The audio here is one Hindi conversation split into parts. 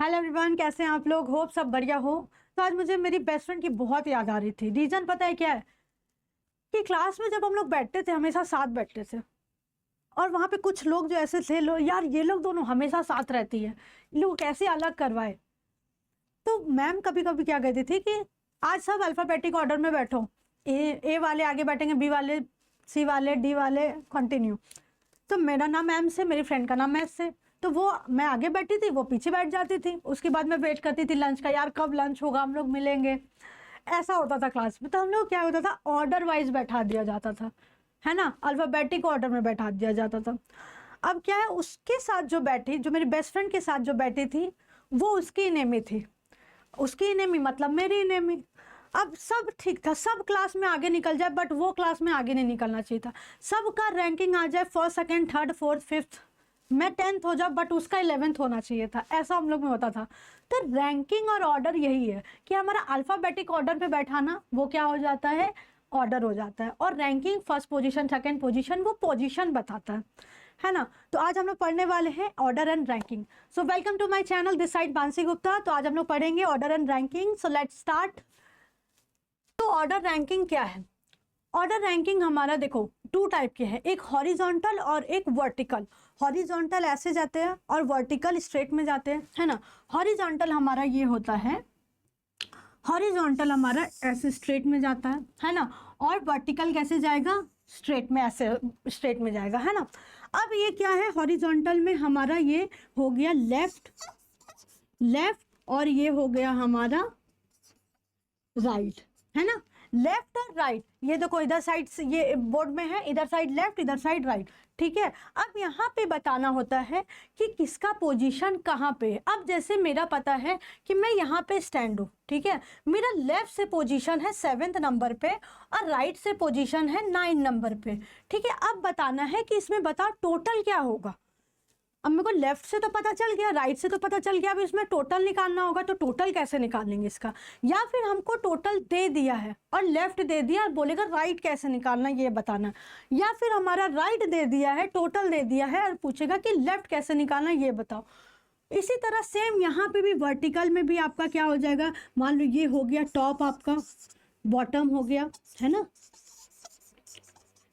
हेलो एवरीवन, कैसे हैं आप लोग? होप सब बढ़िया हो। तो आज मुझे मेरी बेस्ट फ्रेंड की बहुत याद आ रही थी। रीजन पता है क्या है? कि क्लास में जब हम लोग बैठते थे हमेशा साथ बैठते थे, और वहाँ पे कुछ लोग जो ऐसे थे, यार ये लोग दोनों हमेशा साथ रहती है, लोग कैसे अलग करवाए। तो मैम कभी कभी क्या कहती थी कि आज सब अल्फ़ाबेटिक ऑर्डर में बैठो, ए वाले आगे बैठेंगे, बी वाले, सी वाले, डी वाले, कंटिन्यू। तो मेरा नाम एम से, मेरी फ्रेंड का नाम एस से, तो वो मैं आगे बैठी थी, वो पीछे बैठ जाती थी। उसके बाद मैं वेट करती थी लंच का, यार कब लंच होगा, हम लोग मिलेंगे। ऐसा होता था क्लास में। तो हम लोग क्या होता था, ऑर्डर वाइज बैठा दिया जाता था, है ना, अल्फ़ाबेटिक ऑर्डर में बैठा दिया जाता था। अब क्या है, उसके साथ जो बैठी, जो मेरी बेस्ट फ्रेंड के साथ जो बैठी थी, वो उसकी इनेमी थी। उसकी इनेमी मतलब मेरी इनेमी। अब सब ठीक था, सब क्लास में आगे निकल जाए, बट वो क्लास में आगे नहीं निकलना चाहिए था। सबका रैंकिंग आ जाए first, second, third, fourth, fifth, मैं 10th हो जाऊँ, बट उसका 11th होना चाहिए था। ऐसा हम लोग में होता था। तो रैंकिंग और ऑर्डर यही है कि हमारा अल्फ़ाबेटिक ऑर्डर पे बैठाना, वो क्या हो जाता है, ऑर्डर हो जाता है। और ranking first position, second position, वो पोजीशन बताता है ना। तो आज हम लोग पढ़ने वाले हैं order and ranking. So welcome to my channel, this side Mansi Gupta. तो आज हम लोग पढ़ेंगे order and ranking. So let's start. तो ऑर्डर रैंकिंग क्या है? ऑर्डर रैंकिंग हमारा देखो टू टाइप के हैं, एक हॉरिजॉन्टल और एक वर्टिकल। हॉरिजॉन्टल ऐसे जाते हैं और वर्टिकल स्ट्रेट में जाते हैं, है ना। हॉरिजॉन्टल हमारा ये होता है, हॉरिजॉन्टल हमारा ऐसे स्ट्रेट में जाता है ना। और वर्टिकल कैसे जाएगा? स्ट्रेट में, ऐसे स्ट्रेट में जाएगा, है ना। अब ये क्या है, हॉरिजॉन्टल में हमारा ये हो गया लेफ्ट, लेफ्ट, और ये हो गया हमारा राइट, है ना। लेफ्ट और राइट, ये देखो इधर साइड से ये बोर्ड में है, इधर साइड लेफ्ट, इधर साइड राइट, ठीक है। अब यहाँ पे बताना होता है कि किसका पोजीशन कहाँ पे है। अब जैसे मेरा पता है कि मैं यहाँ पे स्टैंड हूँ, ठीक है। मेरा लेफ्ट से पोजीशन है 7th नंबर पे और राइट से पोजीशन है 9 नंबर पे, ठीक है। अब बताना है कि इसमें बताओ टोटल क्या होगा। अब मेरे को लेफ्ट से तो पता चल गया, राइट से तो पता चल गया, अब इसमें टोटल निकालना होगा। तो टोटल कैसे निकालेंगे इसका? या फिर हमको टोटल दे दिया है और लेफ्ट दे दिया और बोलेगा राइट कैसे निकालना, ये बताना। या फिर हमारा राइट दे दिया है, टोटल दे दिया है, और पूछेगा कि लेफ्ट कैसे निकालना, ये बताओ। इसी तरह सेम यहाँ पे भी वर्टिकल में भी आपका क्या हो जाएगा, मान लो ये हो गया टॉप, आपका बॉटम हो गया, है ना।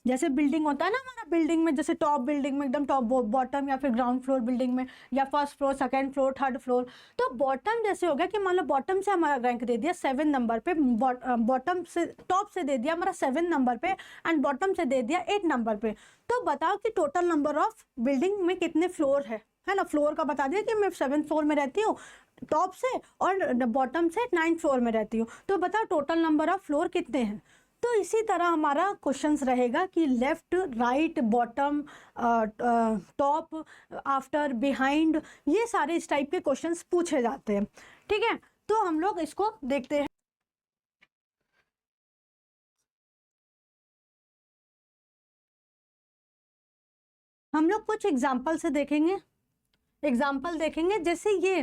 जैसे बिल्डिंग होता है ना हमारा, बिल्डिंग में जैसे टॉप, बिल्डिंग में एकदम टॉप, बॉटम, या फिर ग्राउंड फ्लोर बिल्डिंग में, या first floor, second floor, third floor. तो बॉटम जैसे हो गया कि मान लो बॉटम से हमारा रैंक दे दिया 7 नंबर पे, बॉटम से, टॉप से दे दिया हमारा 7 नंबर पे, एंड बॉटम से दे दिया 8 नंबर पे। तो बताओ कि टोटल नंबर ऑफ बिल्डिंग में कितने फ्लोर है ना। फ्लोर का बता दिया कि मैं 7th फ्लोर में रहती हूँ टॉप से, और बॉटम से 9th फ्लोर में रहती हूँ। तो बताओ टोटल नंबर ऑफ फ्लोर कितने हैं। तो इसी तरह हमारा क्वेश्चंस रहेगा कि left, right, bottom, top, after, behind, ये सारे इस टाइप के क्वेश्चंस पूछे जाते हैं, ठीक है। तो हम लोग इसको देखते हैं। हम लोग कुछ एग्जाम्पल से देखेंगे, एग्जाम्पल देखेंगे। जैसे ये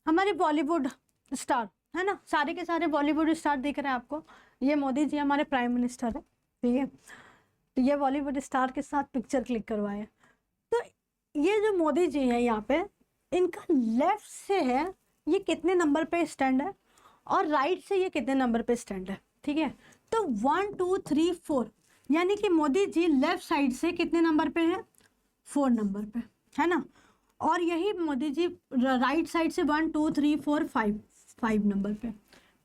हमारे बॉलीवुड स्टार है ना, सारे के सारे बॉलीवुड स्टार दिख रहे हैं आपको। ये मोदी जी हमारे प्राइम मिनिस्टर है, ठीक है। तो ये बॉलीवुड स्टार के साथ पिक्चर क्लिक करवाए। तो ये जो मोदी जी है यहाँ पे, इनका लेफ्ट से है ये कितने नंबर पे स्टैंड है, और राइट से ये कितने नंबर पे स्टैंड है, ठीक है। तो 1 2 3 4, यानी कि मोदी जी लेफ्ट साइड से कितने नंबर पे है, 4 नंबर पे, है ना। और यही मोदी जी राइट साइड से 1 2 3 4 5 नंबर पे,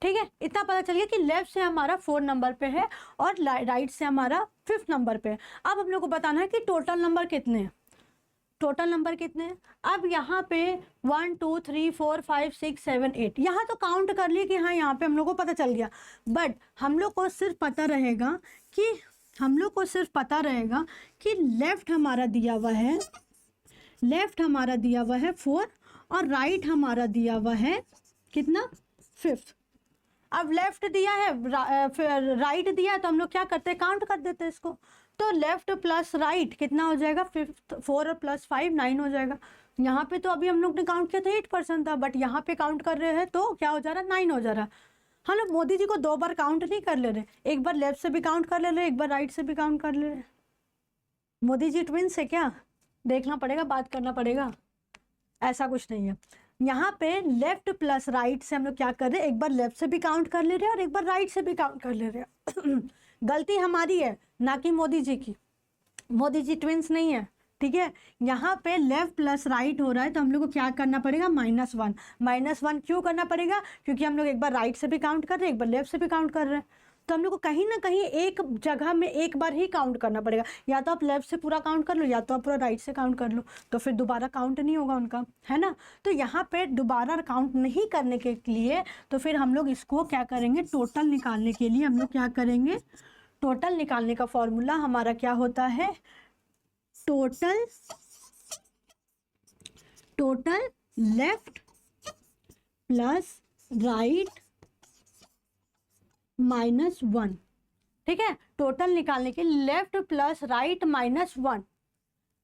ठीक है। इतना पता चल गया कि लेफ्ट से हमारा 4 नंबर पे है और राइट से हमारा 5th नंबर पे है। अब हम लोग को बताना है कि टोटल नंबर कितने हैं, टोटल नंबर कितने हैं। अब यहाँ पे 1 2 3 4 5 6 7 8, यहाँ तो काउंट कर लिए कि हाँ यहाँ पे हम लोग को पता चल गया। बट हम लोग को सिर्फ पता रहेगा कि, हम लोग को सिर्फ पता रहेगा कि लेफ्ट हमारा दिया हुआ है, लेफ्ट हमारा दिया हुआ है 4, और राइट हमारा दिया हुआ है कितना, 5th। अब लेफ्ट दिया है, फिर राइट दिया है, तो हम लोग क्या करते हैं, काउंट कर देते हैं इसको। तो लेफ्ट प्लस राइट कितना हो जाएगा, 5th, 4 प्लस 5 9 हो जाएगा। यहाँ पे तो अभी हम लोग ने काउंट किया था 8% था, बट यहाँ पे काउंट कर रहे हैं तो क्या हो जा रहा है, 9 हो जा रहा है। हम लोग मोदी जी को 2 बार काउंट नहीं कर ले रहे, एक बार लेफ्ट से भी काउंट कर ले रहे, एक बार राइट से भी काउंट कर ले रहे। मोदी जी ट्विंस है क्या? देखना पड़ेगा, बात करना पड़ेगा, ऐसा कुछ नहीं है। यहाँ पे लेफ्ट प्लस राइट से हम लोग क्या कर रहे हैं, एक बार लेफ्ट से भी काउंट कर ले रहे हैं और एक बार राइट से भी काउंट कर ले रहे हैं। गलती हमारी है ना कि मोदी जी की, मोदी जी ट्विंस नहीं है, ठीक है। यहाँ पे लेफ्ट प्लस राइट हो रहा है तो हम लोग को क्या करना पड़ेगा, -1। -1 क्यों करना पड़ेगा, क्योंकि हम लोग एक बार राइट से भी काउंट कर रहे हैं, एक बार लेफ्ट से भी काउंट कर रहे हैं, तो हम लोग को कहीं ना कहीं एक जगह में एक बार ही काउंट करना पड़ेगा। या तो आप लेफ्ट से पूरा काउंट कर लो या तो आप पूरा राइट से काउंट कर लो, तो फिर दोबारा काउंट नहीं होगा उनका, है ना। तो यहाँ पे दोबारा काउंट नहीं करने के लिए तो फिर हम लोग इसको क्या करेंगे, टोटल निकालने के लिए हम लोग क्या करेंगे, टोटल निकालने का फॉर्मूला हमारा क्या होता है, टोटल लेफ्ट प्लस राइट -1, ठीक है। टोटल निकालने के लेफ्ट प्लस राइट -1,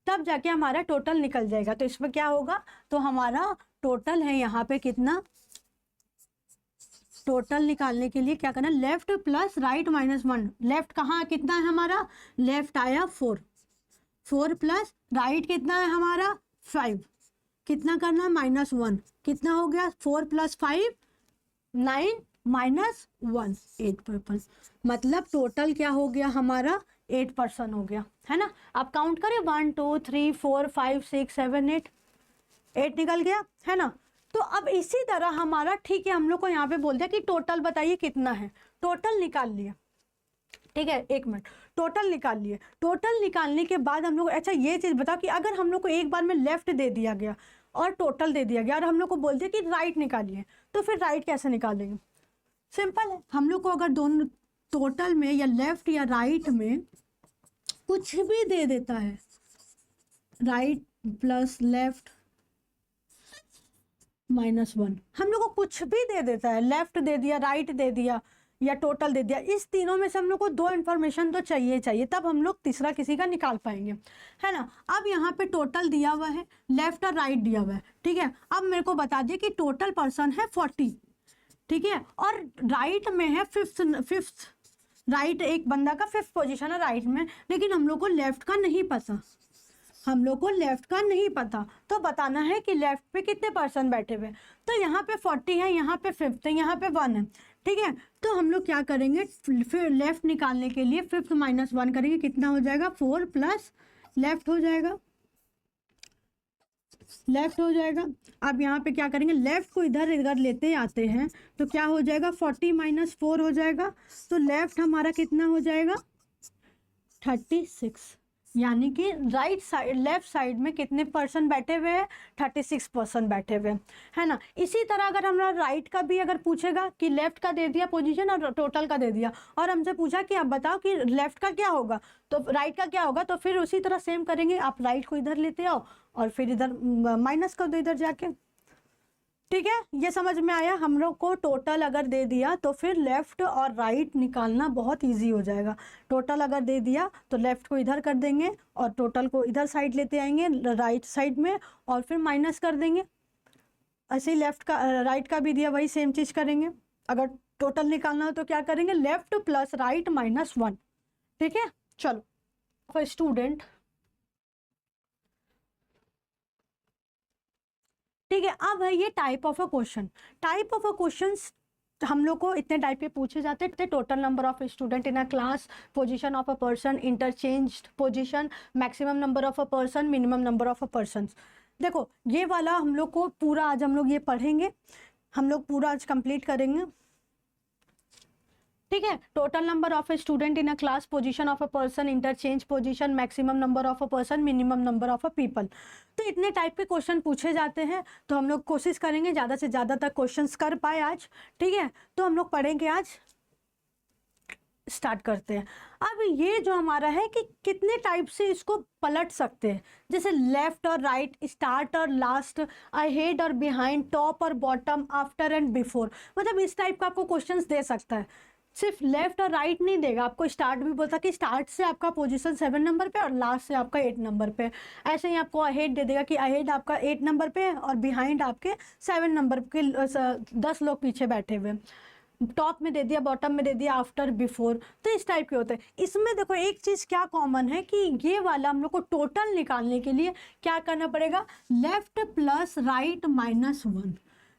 तब जाके हमारा टोटल निकल जाएगा। तो इसमें क्या होगा, तो हमारा टोटल है यहाँ पे कितना, टोटल निकालने के लिए क्या करना, लेफ्ट प्लस राइट -1। लेफ्ट कहाँ कितना है हमारा, लेफ्ट आया 4 प्लस राइट कितना है हमारा 5, कितना करना है -1, कितना हो गया 4 + 5 9 -1 8%, मतलब टोटल क्या हो गया हमारा 8% हो गया, है ना। आप काउंट करें 1 2 3 4 5 6 7 8 निकल गया, है ना। तो अब इसी तरह हमारा, ठीक है, हम लोग को यहाँ पे बोल दिया कि टोटल बताइए कितना है, टोटल निकाल लिया, ठीक है। एक मिनट, टोटल निकाल लिए। टोटल निकालने के बाद हम लोग, अच्छा ये चीज़ बताओ कि अगर हम लोग को एक बार में लेफ्ट दे दिया गया और टोटल दे दिया गया और हम लोग को बोल दिया कि राइट निकालिए, तो फिर राइट कैसे निकालेंगे, सिंपल है। हम लोग को अगर दोनों टोटल में या लेफ्ट या राइट में कुछ भी दे देता है, राइट प्लस लेफ्ट -1, हम लोग को कुछ भी दे देता है, लेफ्ट दे दिया, राइट दे दिया या टोटल दे दिया, इस तीनों में से हम लोग को 2 इन्फॉर्मेशन तो चाहिए, तब हम लोग तीसरा किसी का निकाल पाएंगे, है ना। अब यहाँ पे टोटल दिया हुआ है, लेफ्ट और राइट दिया हुआ है, ठीक है। अब मेरे को बता दिए कि टोटल पर्सन है 40, ठीक है, और राइट में है फिफ्थ, राइट एक बंदा का 5th पोजीशन है राइट में, लेकिन हम लोग को लेफ्ट का नहीं पता, हम लोग को लेफ्ट का नहीं पता, तो बताना है कि लेफ्ट पे कितने पर्सन बैठे हुए। तो यहाँ पे 40 है, यहाँ पे 5th है, यहाँ पे 1 है, ठीक है। तो हम लोग क्या करेंगे, फिर लेफ्ट निकालने के लिए 5th -1 करेंगे, कितना हो जाएगा 4 प्लस लेफ्ट हो जाएगा, लेफ्ट हो जाएगा। अब यहाँ पे क्या करेंगे, लेफ्ट को इधर इधर लेते आते हैं तो क्या हो जाएगा 40 - 4 हो जाएगा, तो लेफ्ट हमारा कितना हो जाएगा 36, यानी कि राइट साइड लेफ्ट साइड में कितने पर्सन बैठे हुए हैं, 36% बैठे हुए हैं, है ना। इसी तरह अगर हमारा राइट का भी अगर पूछेगा कि लेफ्ट का दे दिया पोजीशन और टोटल का दे दिया, और हमसे पूछा कि आप बताओ कि लेफ्ट का क्या होगा तो राइट का क्या होगा, तो फिर उसी तरह सेम करेंगे, आप राइट को इधर लेते आओ और फिर इधर माइनस कर दो इधर जाके, ठीक है। ये समझ में आया। हम लोग को टोटल अगर दे दिया तो फिर लेफ्ट और राइट निकालना बहुत इजी हो जाएगा। टोटल अगर दे दिया तो लेफ्ट को इधर कर देंगे और टोटल को इधर साइड लेते आएंगे राइट साइड में और फिर माइनस कर देंगे। ऐसे ही लेफ्ट का राइट का भी दिया वही सेम चीज़ करेंगे। अगर टोटल निकालना हो तो क्या करेंगे, लेफ्ट प्लस राइट -1, ठीक है। चलो स्टूडेंट, ठीक है। अब है ये type of a question. Type of a question हम लोग को इतने टाइप के पूछे जाते हैं, total number of student in a class, position of a person, interchange position, maximum number of a person, minimum number of a person. देखो ये वाला हम लोग को पूरा आज हम लोग ये पढ़ेंगे, हम लोग पूरा आज कंप्लीट करेंगे, ठीक है। Total number of a student in a class, position of a person, interchange position, maximum number of a person, minimum number of a people. तो इतने टाइप के क्वेश्चन पूछे जाते हैं, तो हम लोग कोशिश करेंगे ज़्यादा से ज़्यादा तक क्वेश्चंस कर पाए आज, ठीक है। तो हम लोग पढ़ेंगे आज, स्टार्ट करते हैं। अब ये जो हमारा है कि कितने टाइप से इसको पलट सकते हैं, जैसे लेफ्ट और राइट, स्टार्ट और लास्ट, अहेड और बिहाइंड, टॉप और बॉटम, आफ्टर एंड बिफोर, मतलब इस टाइप का आपको क्वेश्चंस दे सकता है। सिर्फ लेफ्ट और राइट नहीं देगा आपको, स्टार्ट भी बोलता कि स्टार्ट से आपका पोजीशन 7 नंबर पे और लास्ट से आपका 8 नंबर पे। ऐसे ही आपको अहेड दे देगा कि अहेड आपका 8 नंबर पे और बिहाइंड आपके 7 नंबर के 10 लोग पीछे बैठे हुए। टॉप में दे दिया, बॉटम में दे दिया, आफ्टर, बिफोर, तो इस टाइप के होते हैं। इसमें देखो एक चीज़ क्या कॉमन है कि ये वाला हम लोग को टोटल निकालने के लिए क्या करना पड़ेगा, left plus right minus one,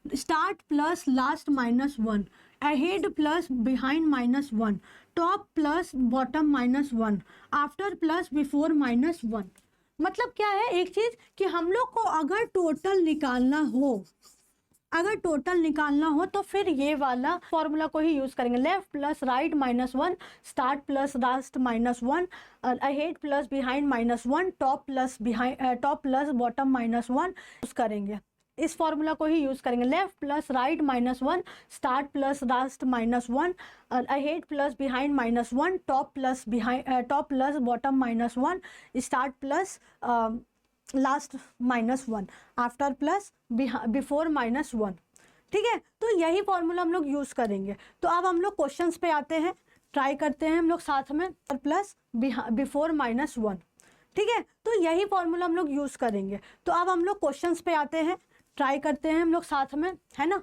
start plus last minus one, ahead plus behind minus one, top plus bottom minus one, after plus before minus one. मतलब क्या है, एक चीज कि हम लोग को अगर टोटल निकालना हो तो फिर ये वाला फॉर्मूला को ही यूज करेंगे, left plus right minus one, start plus last minus one, ahead plus behind minus one, top plus bottom minus one use करेंगे। इस फॉर्मूला को ही यूज करेंगे, left plus right minus one, start plus last minus one, ahead plus behind minus one, top plus bottom minus one, start plus last minus one, after plus before minus one. ठीक है, तो यही फॉर्मूला हम लोग यूज करेंगे। तो अब हम लोग क्वेश्चंस पे आते हैं, ट्राई करते हैं हम लोग साथ में, प्लस बिफोर माइनस वन। ठीक है, तो यही फॉर्मूला हम लोग यूज करेंगे। तो अब हम लोग क्वेश्चंस पे आते हैं, ट्राई करते हैं हम लोग साथ में, है ना।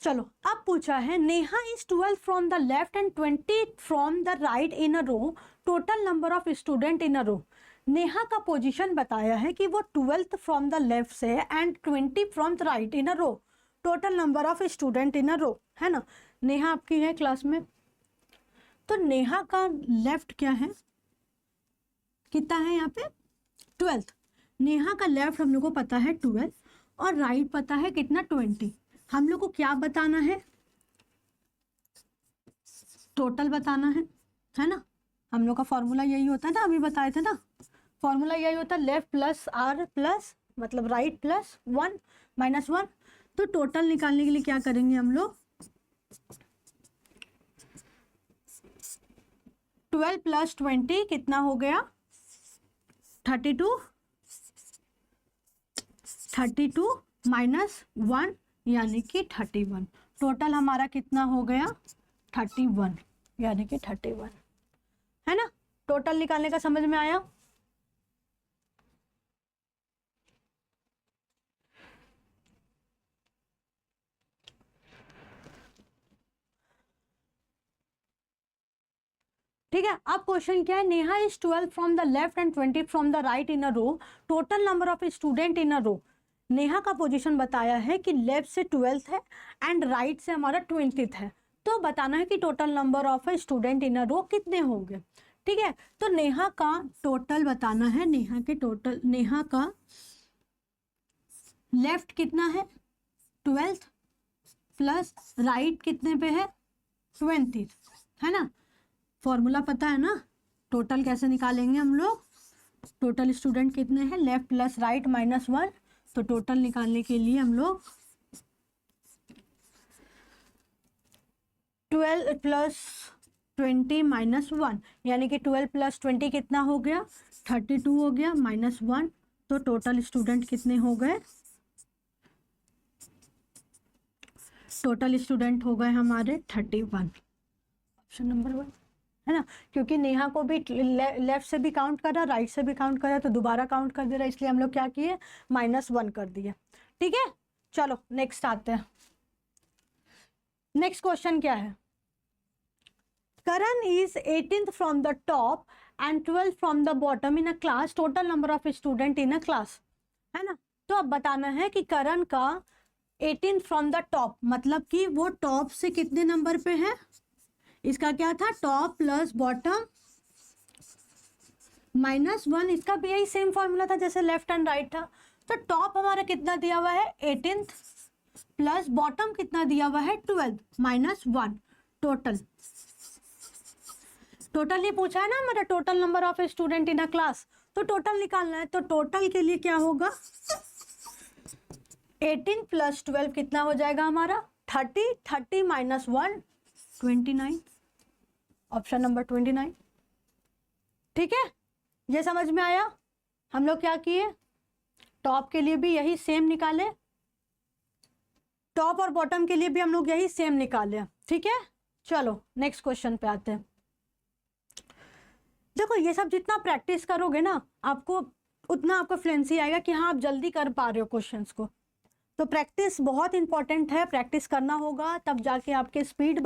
चलो, अब पूछा है Neha is 12 from the left and 20 from the right in a row, total number of student in a row. Neha का पोजीशन बताया है कि वो 12th फ्रॉम द लेफ्ट से and 20 from the right in a row, total number of student in a row, है ना। नेहा आपकी है क्लास में, तो नेहा का लेफ्ट क्या है, कितना है यहाँ पे 12th। नेहा का लेफ्ट हम लोग को पता है 12 और राइट पता है कितना 20। हम लोग को क्या बताना है, टोटल बताना है ना। हम लोग का फॉर्मूला यही होता है ना, अभी बताए थे ना, फॉर्मूला यही होता है, लेफ्ट प्लस आर प्लस मतलब right plus one minus one. तो टोटल निकालने के लिए क्या करेंगे हम लोग, 12 प्लस 20 कितना हो गया 32, 32 माइनस वन यानी कि 31। टोटल हमारा कितना हो गया 31 यानी कि 31, है ना। टोटल निकालने का समझ में आया। ठीक है, अब क्वेश्चन क्या है, Neha is 12 from the left and 20 from the right in a row, total number of student in a row. Neha का पोजीशन बताया है कि लेफ्ट से 12th है एंड राइट से हमारा 20th है, तो बताना है कि total number of student in a row कितने होंगे। ठीक है, तो नेहा का टोटल बताना है, नेहा का लेफ्ट कितना है 12th प्लस राइट कितने पे है 20th, है ना। फॉर्मूला पता है ना, टोटल कैसे निकालेंगे हम लोग, टोटल स्टूडेंट कितने हैं, left plus right minus one. तो टोटल निकालने के लिए हम लोग 12 प्लस 20 माइनस वन, यानी कि 12 प्लस 20 कितना हो गया 32 हो गया माइनस वन। तो टोटल स्टूडेंट कितने हो गए, टोटल स्टूडेंट हो गए हमारे 31, ऑप्शन नंबर 1, है ना। क्योंकि नेहा को भी लेफ्ट से भी काउंट करा, राइट से भी काउंट करा, तो दोबारा काउंट कर दे रहा, इसलिए हम लोग क्या किए -1 कर दिए। ठीक है, चलो नेक्स्ट आते हैं। नेक्स्ट क्वेश्चन क्या है, Karan is 18th from the top and 12th from the bottom in a class, total number of student in a class, है ना। तो अब बताना है कि करण का 18th फ्रॉम द टॉप मतलब कि वो टॉप से कितने नंबर पे है, इसका क्या था टॉप प्लस बॉटम -1, इसका भी यही सेम फॉर्मूला था जैसे लेफ्ट एंड राइट था। तो टॉप हमारा कितना दिया हुआ है 18th प्लस बॉटम कितना दिया हुआ है 12 -1, टोटल ही पूछा है ना हमारा, total number of student in a class, तो टोटल निकालना है। तो टोटल के लिए क्या होगा 18 प्लस 12 कितना हो जाएगा हमारा 30, 30 माइनस 1 29, ऑप्शन नंबर 29। ठीक है, ये समझ में आया। हम लोग क्या किए, टॉप के लिए भी यही सेम निकाले, टॉप और बॉटम के लिए भी हम लोग यही सेम निकाले। ठीक है, चलो नेक्स्ट क्वेश्चन पे आते हैं। देखो ये सब जितना प्रैक्टिस करोगे ना आपको उतना आपको फ्लुएंसी आएगा कि हाँ आप जल्दी कर पा रहे हो क्वेश्चंस को। तो प्रैक्टिस बहुत इंपॉर्टेंट है, प्रैक्टिस करना होगा, तब जाके आपके स्पीड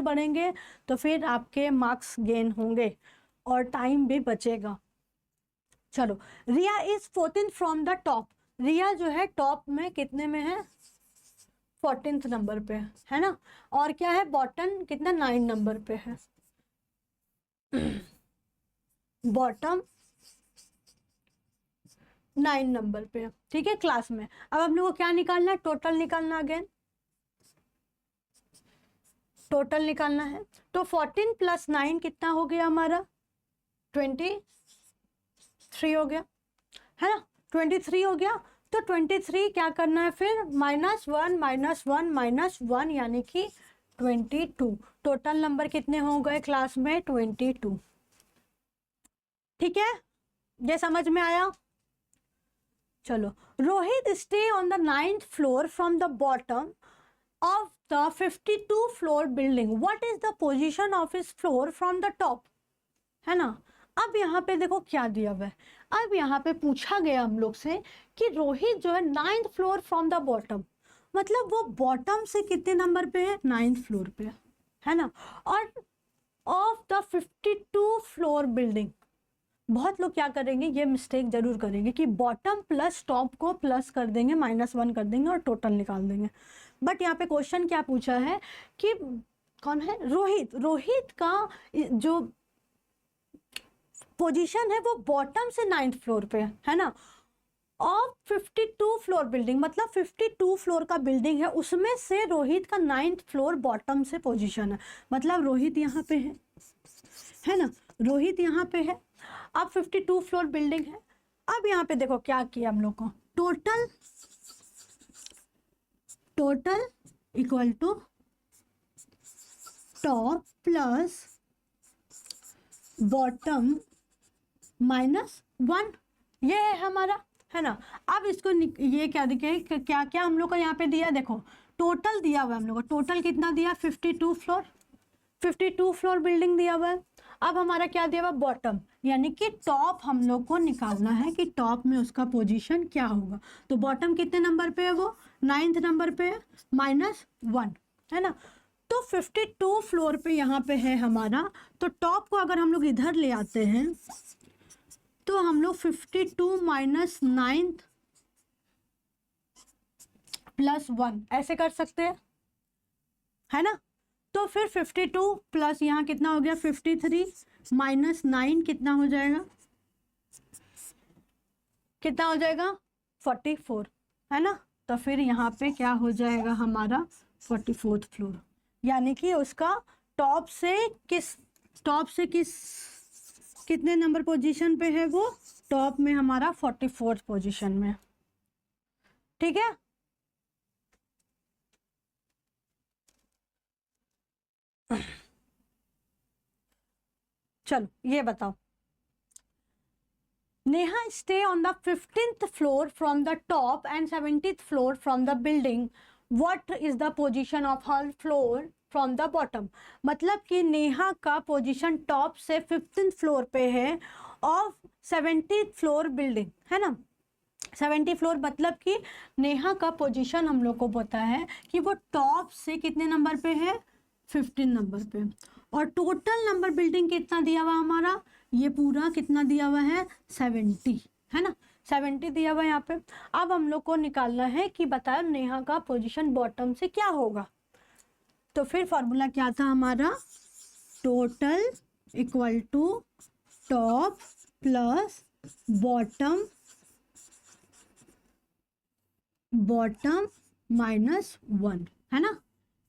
बढ़ेंगे तो फिर आपके मार्क्स गेन होंगे और टाइम भी बचेगा। चलो, Riya is 14th from the top. Riya जो है टॉप में कितने में है? 14th नंबर पे है ना। और क्या है? बॉटम कितना? 9 नंबर पे है। बॉटम 9 नंबर पे है, ठीक है, क्लास में। अब हम लोग को क्या निकालना है? टोटल निकालना, अगेन टोटल निकालना है। तो 14 + 9 कितना हो गया हमारा? 23 हो गया, है ना। 23 हो गया। तो 23 क्या करना है फिर? -1 -1 -1 यानी कि 22। टोटल नंबर कितने हो गए क्लास में? 22। ठीक है, ये समझ में आया? चलो, Rohit stay on the 9th floor from the bottom of the 52 floor building. What is the position of his floor from the top, है ना। अब यहाँ पे देखो क्या दिया हुआ है। अब यहाँ पे पूछा गया हम लोग से कि रोहित जो है 9th floor from the bottom, मतलब वो बॉटम से कितने नंबर पे है? 9th फ्लोर पे है ना। और ऑफ द 52 फ्लोर बिल्डिंग, बहुत लोग क्या करेंगे, ये मिस्टेक जरूर करेंगे कि बॉटम प्लस टॉप को प्लस कर देंगे, -1 कर देंगे और टोटल निकाल देंगे। बट यहाँ पे क्वेश्चन क्या पूछा है कि कौन है? रोहित। रोहित का जो पोजीशन है वो बॉटम से 9th फ्लोर पे है ना। और 52 फ्लोर बिल्डिंग, मतलब 52 फ्लोर का बिल्डिंग है, उसमें से रोहित का 9th फ्लोर बॉटम से पोजीशन है। मतलब रोहित यहाँ पे है ना, रोहित यहाँ पे है। अब 52 फ्लोर बिल्डिंग है। अब यहाँ पे देखो क्या किया हम लोग को, total equal to top plus bottom -1, ये है हमारा, है ना। अब इसको ये क्या दिखे, क्या क्या हम लोग को यहाँ पे दिया? देखो टोटल दिया हुआ है हम लोग को। टोटल कितना दिया? 52 फ्लोर, 52 फ्लोर बिल्डिंग दिया हुआ है। अब हमारा क्या दिया हुआ? बॉटम, यानी कि टॉप हम लोग को निकालना है कि टॉप में उसका पोजीशन क्या होगा। तो बॉटम कितने नंबर पे है? वो 9th नंबर पे है, -1, है ना। तो 52 फ्लोर पे यहाँ पे है हमारा। तो टॉप को अगर हम लोग इधर ले आते हैं तो हम लोग 52 - 9th + 1 ऐसे कर सकते हैं, है ना। तो फिर 52 प्लस यहाँ कितना हो गया? 53 -9 कितना हो जाएगा? कितना हो जाएगा? 44, है ना। तो फिर यहाँ पे क्या हो जाएगा हमारा? 44th फ्लोर, यानी कि उसका टॉप से कितने नंबर पोजीशन पे है? वो टॉप में हमारा 44th पोजीशन में, ठीक है। चलो ये बताओ, Neha stay on the 15th floor from the top and 70th floor from the building. What is the position of her floor from the bottom. मतलब कि नेहा का पोजीशन टॉप से 15th फ्लोर पे है और 70th फ्लोर बिल्डिंग, है ना। 70 फ्लोर मतलब कि नेहा का पोजीशन हम लोग को पता है कि वो टॉप से कितने नंबर पे है? 15 नंबर पे। और टोटल नंबर बिल्डिंग कितना दिया हुआ हमारा? ये पूरा कितना दिया हुआ है? 70, है ना। 70 दिया हुआ है यहाँ पे। अब हम लोग को निकालना है कि बताओ नेहा का पोजीशन बॉटम से क्या होगा। तो फिर फॉर्मूला क्या था हमारा? Total equal to top plus bottom -1, है ना।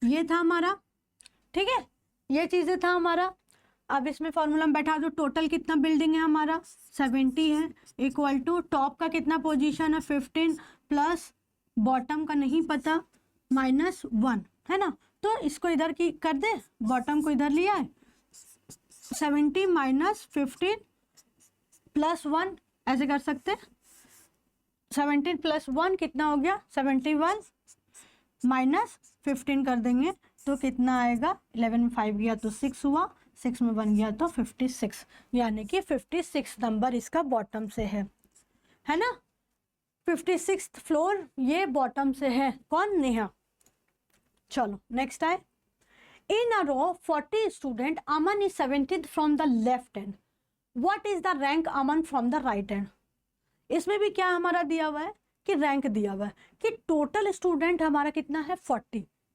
ये था हमारा, ठीक है, ये चीजें था हमारा। अब इसमें फॉर्मूला में बैठा दो। टोटल कितना बिल्डिंग है हमारा? 70 है, इक्वल टू टॉप का कितना पोजीशन है? 15 प्लस बॉटम का नहीं पता, -1, है ना। तो इसको इधर की कर दे, बॉटम को इधर लिया है, 70 - 15 + 1 ऐसे कर सकते हैं। 17 + 1 कितना हो गया? 71 -15 कर देंगे तो कितना आएगा? 11 में 5 गया तो 6 हुआ, 6 में 1 गया तो 56, यानी कि 56 नंबर इसका बॉटम से है ना। 56th फ्लोर, ये बॉटम से है, कौन? नेहा। चलो नेक्स्ट है, इन a row 40 student, Aman is 17th from the left hand, what is the rank Aman from the right hand. इसमें भी क्या हमारा दिया हुआ है कि रैंक दिया हुआ है कि टोटल स्टूडेंट हमारा कितना है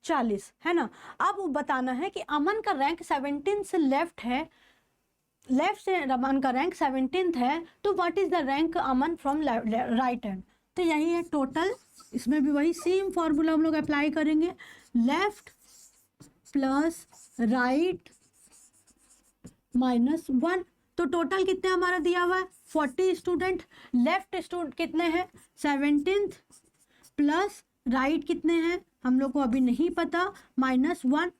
40 है ना। अब वो बताना है कि अमन का रैंक 17 से लेफ्ट है, लेफ्ट से अमन का रैंक 17th है, तो what is the rank Aman from right hand. तो यही है टोटल, इसमें भी वही सेम फॉर्मूला हम लोग अप्लाई करेंगे, लेफ्ट प्लस राइट -1। तो टोटल कितने हमारा दिया हुआ है 40 स्टूडेंट, लेफ्ट स्टूडेंट कितने हैं 17th, प्लस राइट कितने हैं हम लोग को अभी नहीं पता, -1।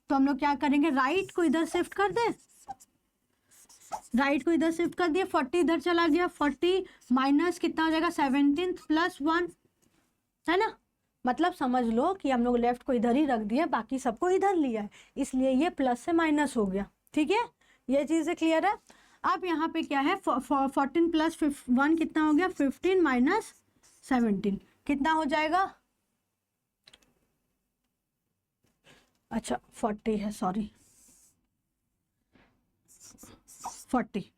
तो हम लोग क्या करेंगे, राइट को इधर शिफ्ट कर दें, राइट को इधर शिफ्ट कर दिया, 40 इधर चला गया, 40 माइनस कितना हो जाएगा 17th प्लस 1, है ना। मतलब समझ लो कि हम लोग लेफ्ट को इधर ही रख दिया, बाकी सबको इधर लिया है, इसलिए ये प्लस से माइनस हो गया। ठीक है, ये चीज़ें क्लियर है। अब यहाँ पे क्या है 14 प्लस 1 कितना हो गया 15 माइनस 17 कितना हो जाएगा, अच्छा 40 है, सॉरी 40,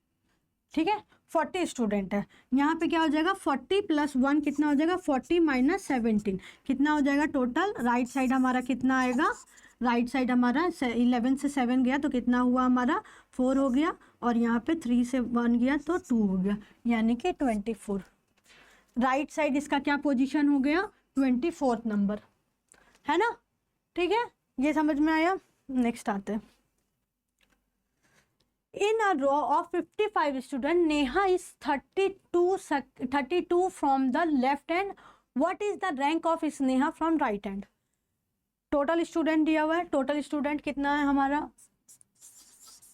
ठीक है 40 स्टूडेंट है। यहाँ पे क्या हो जाएगा 40 प्लस 1 कितना हो जाएगा 40 माइनस 17 कितना हो जाएगा टोटल। राइट साइड हमारा कितना आएगा, राइट साइड हमारा 11 से 7 गया तो कितना हुआ हमारा 4 हो गया, और यहाँ पे 3 से 1 गया तो 2 हो गया, यानी कि 24। राइट साइड इसका क्या पोजीशन हो गया 24th नंबर, है ना। ठीक है, ये समझ में आया। नेक्स्ट आते हैं, in a row of 55 students, Neha is 32 from the left hand, what is the rank of Neha from right hand। Total student दिया हुआ है, टोटल स्टूडेंट कितना है हमारा,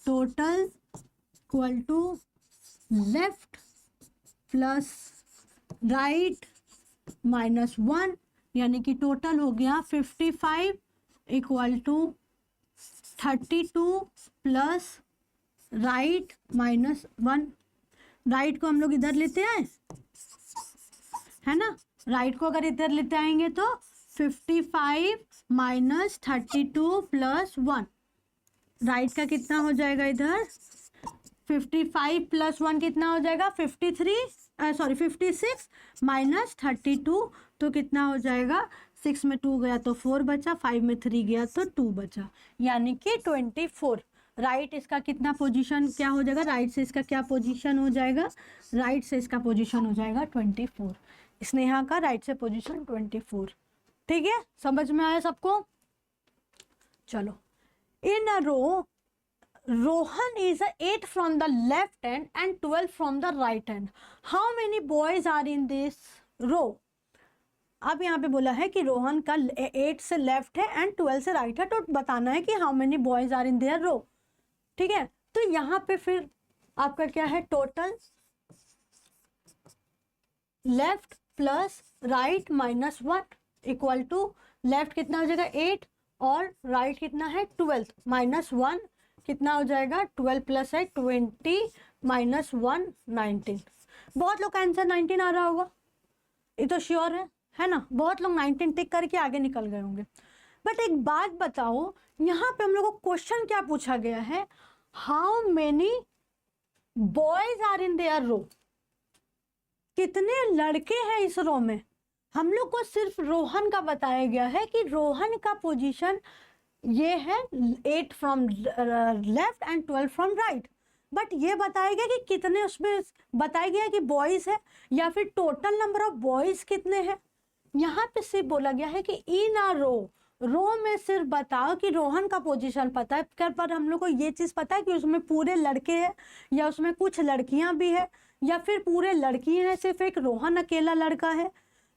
total equal to left plus right -1, यानी कि टोटल हो गया 55 equal to 32 plus right -1। Right को हम लोग इधर लेते हैं, है ना, राइट को अगर इधर लेते आएंगे तो 55 माइनस 32 प्लस 1, राइट का कितना हो जाएगा इधर 55 प्लस 1 कितना हो जाएगा 56 माइनस 32, तो कितना हो जाएगा 6 में 2 गया तो 4 बचा, 5 में 3 गया तो 2 बचा, यानी कि 24। राइट इसका कितना पोजीशन क्या हो जाएगा, राइट से इसका क्या पोजीशन हो जाएगा, राइट से इसका पोजीशन हो जाएगा 24, स्नेहा का राइट से पोजीशन 24। ठीक है, समझ में आया सबको। चलो, in a row Rohan is 8 from the left hand and 12 from the right hand, how many boys are in this row. अब यहाँ पे बोला है कि रोहन का 8 से लेफ्ट है एंड 12 से राइट है, तो बताना है कि how many boys are in their row. ठीक है, तो यहाँ पे फिर आपका क्या है total left plus right -1 equal to left कितना हो जाएगा 8 और राइट कितना है 12 -1 कितना हो जाएगा 12 प्लस है 20 -1 19। बहुत लोग का आंसर 19 आ रहा होगा, ये तो श्योर है ना, बहुत लोग 19 टिक करके आगे निकल गए होंगे। बट एक बात बताओ, यहाँ पे हम लोग को क्वेश्चन क्या पूछा गया है, how many boys are in their row, कितने लड़के हैं इस रो में। हम लोग को सिर्फ रोहन का बताया गया है कि रोहन का पोजीशन ये है 8 from left and 12 from right, but ये बताया गया कि कितने उसमें बताया गया कि बॉयज है या फिर टोटल नंबर ऑफ बॉयज कितने हैं। यहाँ पे सिर्फ बोला गया है कि इन आ रो में सिर्फ बताओ कि रोहन का पोजीशन पता है, पर हम लोग को ये चीज़ पता है कि उसमें पूरे लड़के हैं या उसमें कुछ लड़कियां भी है या फिर पूरे लड़की हैं, सिर्फ एक रोहन अकेला लड़का है।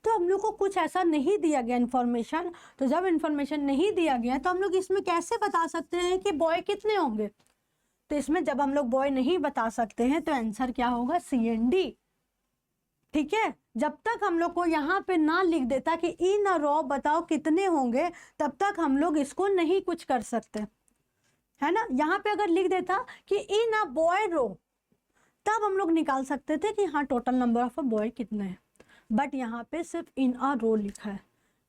तो हम लोग को कुछ ऐसा नहीं दिया गया इन्फॉर्मेशन। तो जब इन्फॉर्मेशन नहीं दिया गया तो हम लोग इसमें कैसे बता सकते हैं कि बॉय कितने होंगे। तो इसमें जब हम लोग बॉय नहीं बता सकते हैं तो आंसर क्या होगा CND। ठीक है, जब तक हम लोग को यहाँ पे ना लिख देता कि इन अ रो बताओ कितने होंगे, तब तक हम लोग इसको नहीं कुछ कर सकते, है ना। यहाँ पे अगर लिख देता कि इन अ बॉय रो, तब हम लोग निकाल सकते थे कि हाँ टोटल नंबर ऑफ बॉय कितने हैं। बट यहाँ पे सिर्फ इन अ रो लिखा है।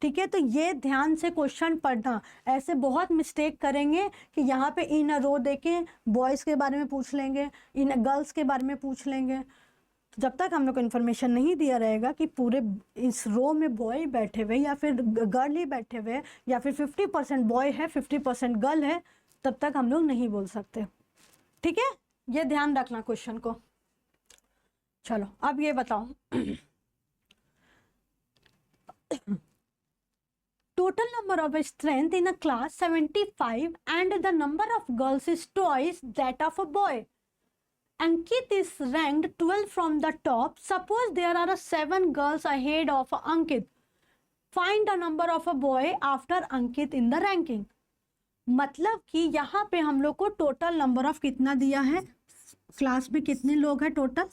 ठीक है, तो ये ध्यान से क्वेश्चन पढ़ना। ऐसे बहुत मिस्टेक करेंगे कि यहाँ पे इन अ रो देके बॉयज़ के बारे में पूछ लेंगे, इन गर्ल्स के बारे में पूछ लेंगे। जब तक हम लोग को इन्फॉर्मेशन नहीं दिया रहेगा कि पूरे इस रो में बॉय बैठे हुए या फिर गर्ल ही बैठे हुए या फिर 50% बॉय है 50% गर्ल है, तब तक हम लोग नहीं बोल सकते। ठीक है, ये ध्यान रखना क्वेश्चन को। चलो अब ये बताओ, total number of strength in a class 75 and the number of girls is twice that of a boy. Ankit is ranked 12 from the top. Suppose there are 7 girls ahead of Ankit. Find the number of a boy after Ankit in the ranking. मतलब कि यहाँ पे हम लोग को टोटल नंबर ऑफ कितना दिया है, क्लास में कितने लोग हैं, टोटल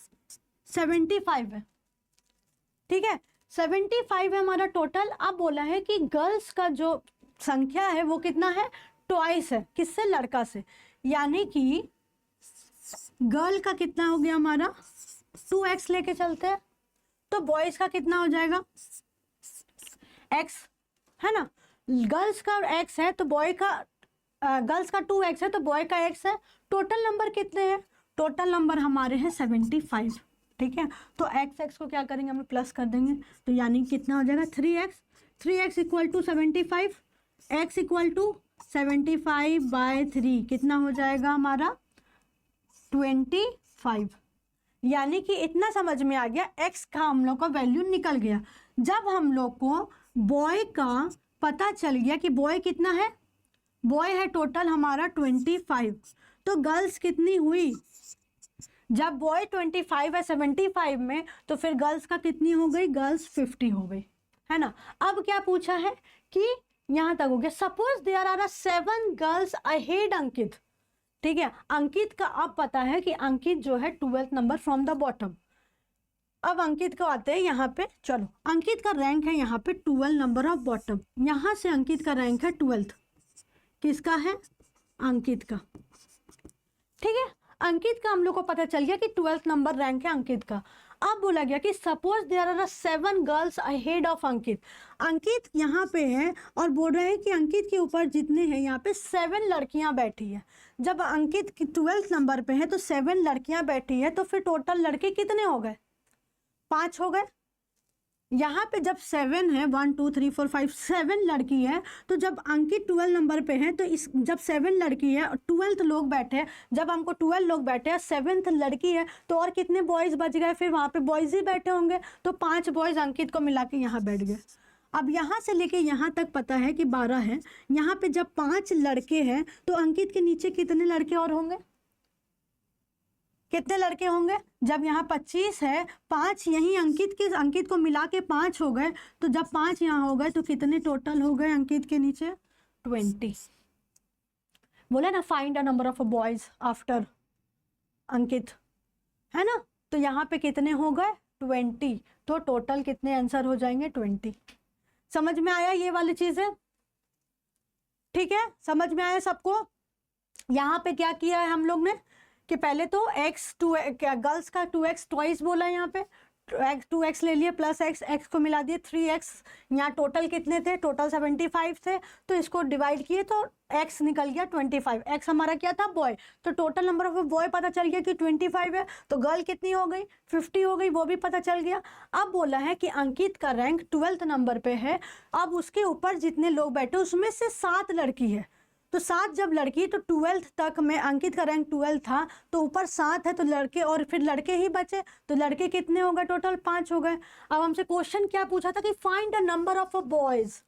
75 है। ठीक है, 75 है हमारा टोटल। अब बोला है कि गर्ल्स का जो संख्या है वो कितना है, ट्वाइस है, किससे, लड़का से। यानी कि गर्ल का कितना हो गया हमारा, 2x लेके चलते हैं, तो बॉयज का कितना हो जाएगा, x है ना। गर्ल्स का x है तो बॉय का गर्ल्स का 2x है तो बॉय का x है। टोटल नंबर कितने हैं, टोटल नंबर हमारे हैं 75। ठीक है, तो x को क्या करेंगे, हम प्लस कर देंगे, तो यानी कितना हो जाएगा 3x equal to 75, x equal to 75/3 कितना हो जाएगा हमारा 25। यानी कि इतना समझ में आ गया, x का हम लोग का वैल्यू निकल गया। जब हम लोग को बॉय का पता चल गया कि बॉय कितना है, बॉय है टोटल हमारा 25, तो गर्ल्स कितनी हुई, जब बॉय 25 है 75 में, तो फिर गर्ल्स का कितनी हो गई, गर्ल्स 50 हो गई, है ना। अब क्या पूछा है कि यहाँ तक हो गया। Suppose there are 7 girls ahead Ankit. ठीक है, अंकित का अब पता है कि अंकित जो है 12th number from the bottom. अब अंकित को आते हैं यहाँ पे, चलो अंकित का रैंक है यहाँ पे 12 नंबर ऑफ बॉटम, यहाँ से अंकित का रैंक है 12th, किसका है, अंकित का। ठीक है, अंकित का हम लोग को पता चल गया कि 12th नंबर रैंक है अंकित का। अब बोला गया कि suppose there are 7 girls ahead of Ankit. Ankit यहाँ पे है और बोल रहे हैं कि अंकित के ऊपर जितने हैं यहाँ पे 7 लड़कियाँ बैठी है। जब अंकित 12th नंबर पे है तो 7 लड़कियाँ बैठी है, तो फिर टोटल लड़के कितने हो गए, 5 हो गए। यहाँ पे जब 7 है, 1 2 3 4 5 7 लड़की है, तो जब अंकित 12 नंबर पे है तो इस जब 7 लड़की है और 12th लोग बैठे हैं, जब हमको 12 लोग बैठे हैं 7th लड़की है, तो और कितने बॉयज बच गए, फिर वहाँ पे बॉयज ही बैठे होंगे, तो 5 बॉयज अंकित को मिला के यहाँ बैठ गए। अब यहाँ से लेके यहाँ तक पता है कि 12 है, यहाँ पे जब 5 लड़के हैं तो अंकित के नीचे कितने लड़के और होंगे, कितने लड़के होंगे, जब यहाँ 25 है, 5 यहीं अंकित को मिला के 5 हो गए, तो जब 5 यहाँ हो गए तो कितने टोटल हो गए अंकित के नीचे, 20। बोले ना find the number of boys after Ankit, है ना। तो यहाँ पे कितने हो गए 20, तो टोटल कितने आंसर हो जाएंगे 20। समझ में आया ये वाली चीजें, ठीक है, समझ में आया सबको। यहाँ पे क्या किया है हम लोग ने कि पहले तो गर्ल्स का 2x ट्वाइस बोला, यहाँ पे 2x ले लिए प्लस x को मिला दिए 3x। यहाँ टोटल कितने थे, टोटल 75 थे, तो इसको डिवाइड किए तो x निकल गया 25। x हमारा क्या था, बॉय, तो टोटल नंबर ऑफ बॉय पता चल गया कि 25 है, तो गर्ल कितनी हो गई 50 हो गई, वो भी पता चल गया। अब बोला है कि अंकित का रैंक 12th नंबर पे है, अब उसके ऊपर जितने लोग बैठे उसमें से 7 लड़की है, तो 7 जब लड़की, तो 12th तक में अंकित का रैंक 12 था, तो ऊपर 7 है तो लड़के और फिर लड़के ही बचे, तो लड़के कितने हो गए, टोटल 5 हो गए। अब हमसे क्वेश्चन क्या पूछा था कि find the number of boys,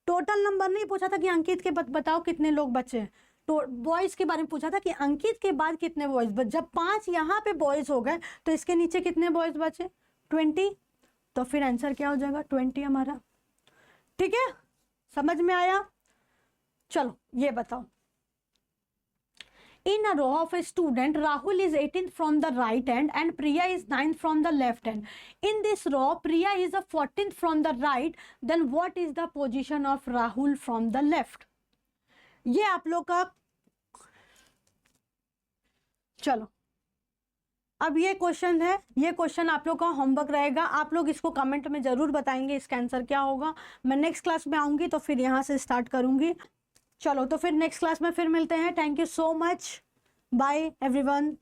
total number नहीं पूछा था कि अंकित के बताओ कितने लोग बचे, तो बॉयज के बारे में पूछा था कि अंकित के बाद कितने बॉयज बचे। जब 5 यहाँ पे बॉयज हो गए तो इसके नीचे कितने बॉयज बचे, 20, तो फिर आंसर क्या हो जाएगा 20 हमारा। ठीक है, समझ में आया। चलो ये बताओ, in a row of a student Rahul is 18th from the right hand and Priya is 9th from the left hand. In this row Priya is the 14th from the right, then what is the position of Rahul from the left? ये आप लोग का, चलो अब ये क्वेश्चन है, ये क्वेश्चन आप लोग का होमवर्क रहेगा, आप लोग इसको कमेंट में ज़रूर बताएंगे इसका आंसर क्या होगा। मैं नेक्स्ट क्लास में आऊँगी तो फिर यहाँ से स्टार्ट करूँगी। चलो तो फिर नेक्स्ट क्लास में फिर मिलते हैं। Thank you so much, bye everyone.